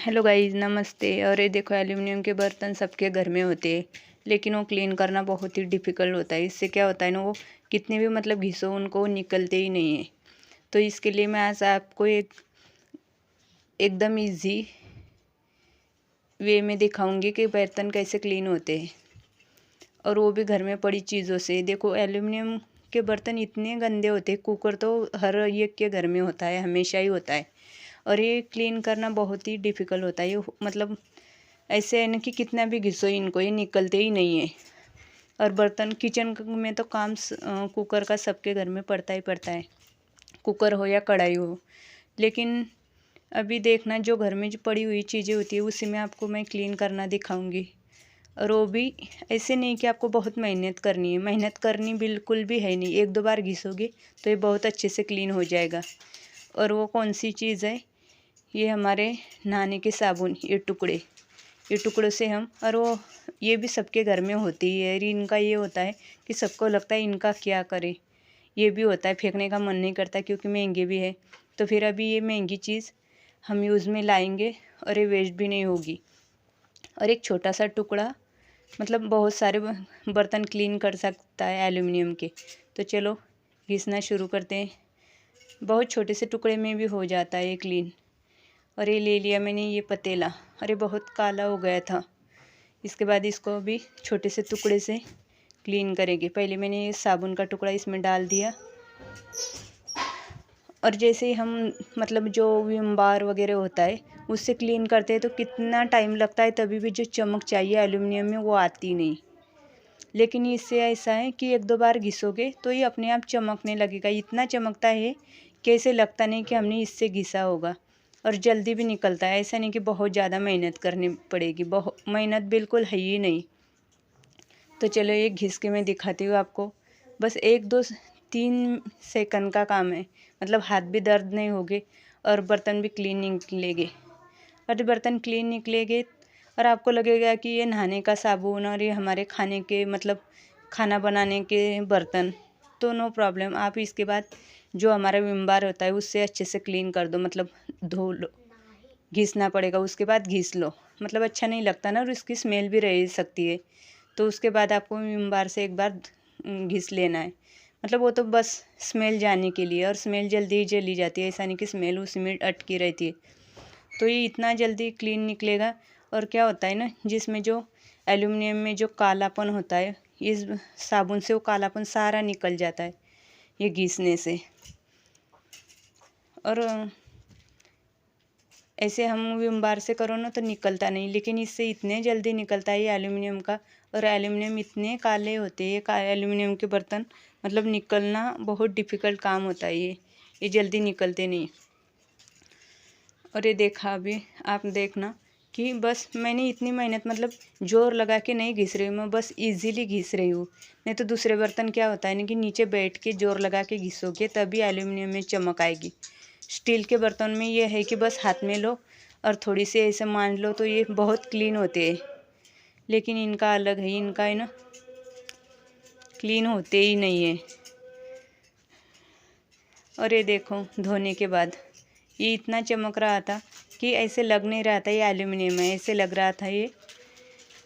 Hello guys, नमस्ते। और ये देखो, एल्यूमिनियम के बर्तन सबके घर में होते हैं, लेकिन वो क्लीन करना बहुत ही डिफ़िकल्ट होता है। इससे क्या होता है ना, वो कितने भी मतलब घिसो उनको निकलते ही नहीं है। तो इसके लिए मैं आज आपको एकदम इजी वे में दिखाऊंगी कि बर्तन कैसे क्लीन होते हैं, और वो भी घर में पड़ी चीज़ों से। देखो, एल्यूमिनियम के बर्तन इतने गंदे होते हैं। कुकर तो हर एक के घर में होता है, हमेशा ही होता है, और ये क्लीन करना बहुत ही डिफ़िकल्ट होता है। ये मतलब ऐसे है ना कि कितना भी घिसो इनको, ये निकलते ही नहीं है। और बर्तन किचन में तो काम कुकर का सबके घर में पड़ता ही पड़ता है, कुकर हो या कढ़ाई हो। लेकिन अभी देखना, जो घर में जो पड़ी हुई चीज़ें होती है उसी में आपको मैं क्लीन करना दिखाऊंगी। और वो भी ऐसे नहीं कि आपको बहुत मेहनत करनी है, मेहनत करनी बिल्कुल भी है नहीं। एक दो बार घिसोगे तो ये बहुत अच्छे से क्लीन हो जाएगा। और वो कौन सी चीज़ है? ये हमारे नहाने के साबुन, ये टुकड़ों से हम, और वो ये भी सबके घर में होती है। इनका ये होता है कि सबको लगता है इनका क्या करे, ये भी होता है, फेंकने का मन नहीं करता क्योंकि महंगे भी है। तो फिर अभी ये महंगी चीज़ हम यूज़ में लाएंगे और ये वेस्ट भी नहीं होगी। और एक छोटा सा टुकड़ा मतलब बहुत सारे बर्तन क्लीन कर सकता है एल्यूमिनियम के। तो चलो घिसना शुरू करते हैं। बहुत छोटे से टुकड़े में भी हो जाता है ये क्लीन। और ये ले लिया मैंने ये पतीला, अरे बहुत काला हो गया था। इसके बाद इसको भी छोटे से टुकड़े से क्लीन करेंगे। पहले मैंने ये साबुन का टुकड़ा इसमें डाल दिया, और जैसे ही हम मतलब जो विम बार वगैरह होता है उससे क्लीन करते हैं तो कितना टाइम लगता है, तभी भी जो चमक चाहिए एल्यूमिनियम में वो आती नहीं। लेकिन इससे ऐसा है कि एक दो बार घिसोगे तो ये अपने आप चमकने लगेगा। इतना चमकता है कि ऐसे लगता नहीं कि हमने इससे घिसा होगा, और जल्दी भी निकलता है। ऐसा नहीं कि बहुत ज़्यादा मेहनत करनी पड़ेगी, बहुत मेहनत बिल्कुल है ही नहीं। तो चलो ये घिस के मैं दिखाती हूँ आपको। बस 1-2-3 सेकंड का काम है, मतलब हाथ भी दर्द नहीं होगे और बर्तन भी क्लीन निकलेंगे। और बर्तन क्लीन निकलेंगे और आपको लगेगा कि ये नहाने का साबुन और ये हमारे खाने के मतलब खाना बनाने के बर्तन, तो नो प्रॉब्लम। आप इसके बाद जो हमारा विम बार होता है उससे अच्छे से क्लीन कर दो, मतलब धो लो। घिसना पड़ेगा, उसके बाद घिस लो, मतलब अच्छा नहीं लगता ना, और इसकी स्मेल भी रह सकती है। तो उसके बाद आपको विम बार से एक बार घिस लेना है। मतलब वो तो बस स्मेल जाने के लिए, और स्मेल जल्दी ही चली जाती है, ऐसा नहीं कि स्मेल उसी में अटकी रहती है। तो ये इतना जल्दी क्लीन निकलेगा। और क्या होता है ना, जिसमें जो एल्यूमिनियम में जो कालापन होता है, इस साबुन से वो कालापन सारा निकल जाता है ये घिसने से। और ऐसे हम विम बार से करो ना तो निकलता नहीं, लेकिन इससे इतने जल्दी निकलता है ये एल्यूमिनियम का। और एल्यूमिनियम इतने काले होते हैं एल्यूमिनियम के बर्तन, मतलब निकलना बहुत डिफ़िकल्ट काम होता है ये जल्दी निकलते नहीं। और ये देखा, अभी आप देखना कि बस मैंने इतनी मेहनत मतलब जोर लगा के नहीं घिस रही हूँ मैं, बस इजीली घिस रही हूँ। नहीं तो दूसरे बर्तन क्या होता है ना कि नीचे बैठ के जोर लगा के घिसोगे तभी एल्यूमिनियम में चमक आएगी। स्टील के बर्तन में ये है कि बस हाथ में लो और थोड़ी सी ऐसे मान लो तो ये बहुत क्लीन होते हैं। लेकिन इनका अलग है, इनका है ना क्लीन होते ही नहीं है। और ये देखो, धोने के बाद ये इतना चमक रहा था कि ऐसे लग नहीं रहा था ये एल्यूमिनियम है, ऐसे लग रहा था ये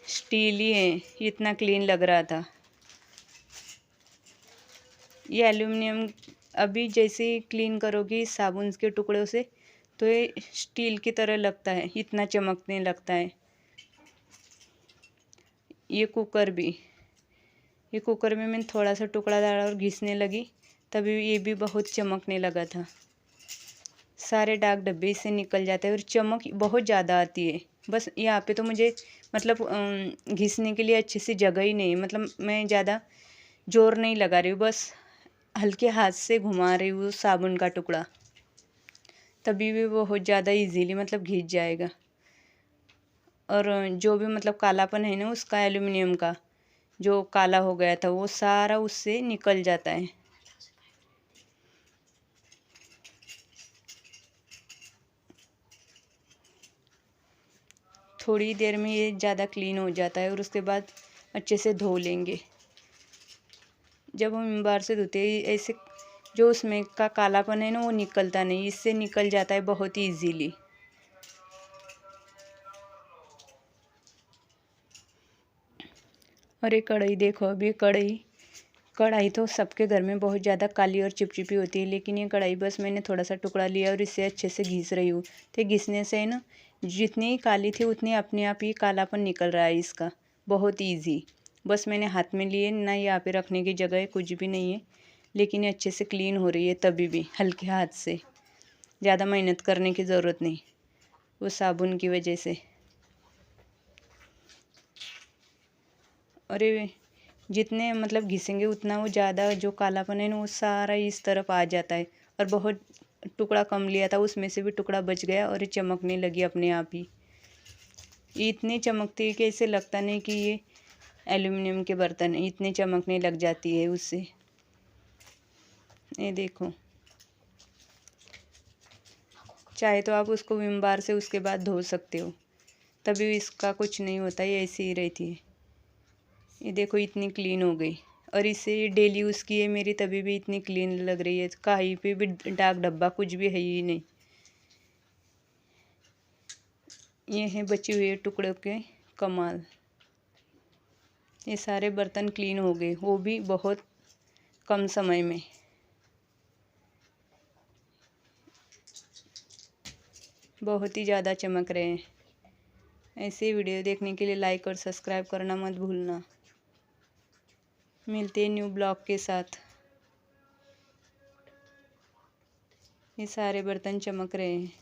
स्टील ही है, इतना क्लीन लग रहा था ये एल्यूमिनियम। अभी जैसे ही क्लीन करोगी साबुन के टुकड़ों से तो ये स्टील की तरह लगता है, इतना चमकने लगता है। ये कुकर में मैंने थोड़ा सा टुकड़ा डाला और घिसने लगी, तभी ये भी बहुत चमकने लगा था। सारे दाग धब्बे इससे निकल जाते हैं और चमक बहुत ज़्यादा आती है। बस यहाँ पे तो मुझे मतलब घिसने के लिए अच्छी सी जगह ही नहीं, मतलब मैं ज़्यादा जोर नहीं लगा रही हूँ, बस हल्के हाथ से घुमा रही हूँ साबुन का टुकड़ा, तभी भी बहुत ज़्यादा इजीली मतलब घिस जाएगा। और जो भी मतलब कालापन है ना उसका, एल्यूमिनियम का जो काला हो गया था वो सारा उससे निकल जाता है। थोड़ी देर में ये ज़्यादा क्लीन हो जाता है, और उसके बाद अच्छे से धो लेंगे। जब हम विम बार से धोते हैं ऐसे जो उसमें का कालापन है ना वो निकलता नहीं, इससे निकल जाता है बहुत ही ईजीली। और ये कढ़ाई देखो, अभी कढ़ाई तो सबके घर में बहुत ज़्यादा काली और चिपचिपी होती है, लेकिन ये कढ़ाई बस मैंने थोड़ा सा टुकड़ा लिया और इससे अच्छे से घिस रही हूँ। तो घिसने से ना जितनी ही काली थी उतनी अपने आप ही कालापन निकल रहा है इसका, बहुत ईजी। बस मैंने हाथ में लिए ना, यहाँ पे रखने की जगह है, कुछ भी नहीं है, लेकिन ये अच्छे से क्लीन हो रही है तभी भी हल्के हाथ से, ज़्यादा मेहनत करने की ज़रूरत नहीं वो साबुन की वजह से। और ये जितने मतलब घिसेंगे उतना वो ज़्यादा जो कालापन है ना वो सारा इस तरफ आ जाता है। और बहुत टुकड़ा कम लिया था, उसमें से भी टुकड़ा बच गया और ये चमकने लगी अपने आप ही। ये इतनी चमकती है कि इसे लगता नहीं कि ये एल्युमिनियम के बर्तन है, इतनी चमकने लग जाती है उससे। ये देखो, चाहे तो आप उसको विम बार से उसके बाद धो सकते हो, तभी इसका कुछ नहीं होता, ये ऐसी ही रहती है। ये देखो इतनी क्लीन हो गई, और इससे ये डेली यूज़ की है मेरी, तभी भी इतनी क्लीन लग रही है, कहीं पे भी दाग धब्बा कुछ भी है ही नहीं। ये है बची हुए टुकड़ों के कमाल। ये सारे बर्तन क्लीन हो गए, वो भी बहुत कम समय में। बहुत ही ज़्यादा चमक रहे हैं। ऐसे वीडियो देखने के लिए लाइक और सब्सक्राइब करना मत भूलना। मिलते हैं न्यू ब्लॉग के साथ। ये सारे बर्तन चमक रहे हैं।